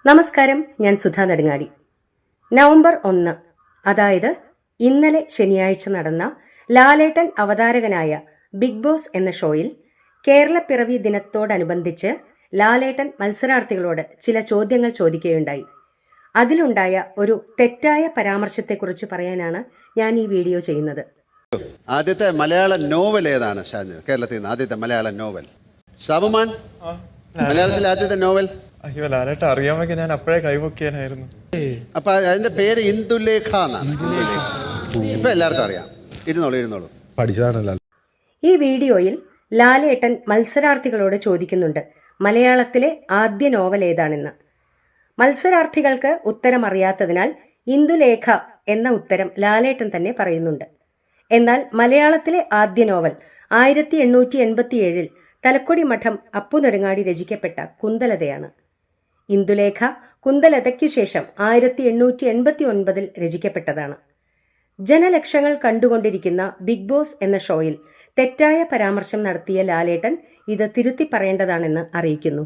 നമസ്കാരം, ഞാൻ സുധാ നെടുങ്ങാടി. നവംബർ 1, അതായത് ഇന്നലെ ശനിയാഴ്ച നടന്ന ലാലേട്ടൻ അവതാരകനായ ബിഗ് ബോസ് എന്ന ഷോയിൽ കേരളപ്പിറവി ദിനത്തോടനുബന്ധിച്ച് ലാലേട്ടൻ മത്സരാർത്ഥികളോട് ചില ചോദ്യങ്ങൾ ചോദിക്കുകയുണ്ടായി. അതിലുണ്ടായ ഒരു തെറ്റായ പരാമർശത്തെക്കുറിച്ച് പറയാനാണ് ഞാൻ ഈ വീഡിയോ ചെയ്യുന്നത്. ആദ്യത്തെ മലയാള നോവൽ ഏതാണ് ഷാജു? കേരളത്തിൽ നിന്ന് ആദ്യത്തെ മലയാള നോവൽ ഷാബുമാൻ, മലയാളത്തിലെ ആദ്യത്തെ നോവൽ? അയ്യോ, ലാലേട്ട അറിയാമെങ്കിൽ ഞാൻ അപ്പോഴേ കൈവക്കിയാനായിരുന്നു. അപ്പൊ അതിന്റെ പേര് ഇന്ദുലേഖ എന്നാണ്. ഇപ്പൊ എല്ലാവർക്കും അറിയാം. ഇരുന്നോളൂ പഠിച്ചതാണല്ലോ. ഈ വീഡിയോയിൽ ലാലേട്ടൻ മത്സരാർത്ഥികളോട് ചോദിക്കുന്നുണ്ട് മലയാളത്തിലെ ആദ്യ നോവൽ ഏതാണെന്ന്. മത്സരാർത്ഥികൾക്ക് ഉത്തരം അറിയാത്തതിനാൽ ഇന്ദുലേഖ എന്ന ഉത്തരം ലാലേട്ടൻ തന്നെ പറയുന്നുണ്ട്. എന്നാൽ മലയാളത്തിലെ ആദ്യ നോവൽ 1887 തലക്കൊടി മഠം അപ്പു നെടുങ്ങാടി രചിക്കപ്പെട്ട കുന്തലതയാണ്. ഇന്ദുലേഖ കുന്തലതയ്ക്കു ശേഷം 1889 രചിക്കപ്പെട്ടതാണ്. ജനലക്ഷങ്ങൾ കണ്ടുകൊണ്ടിരിക്കുന്ന ബിഗ് ബോസ് എന്ന ഷോയിൽ തെറ്റായ പരാമർശം നടത്തിയ ലാലേട്ടൻ ഇത് തിരുത്തി പറയേണ്ടതാണെന്ന് അറിയിക്കുന്നു.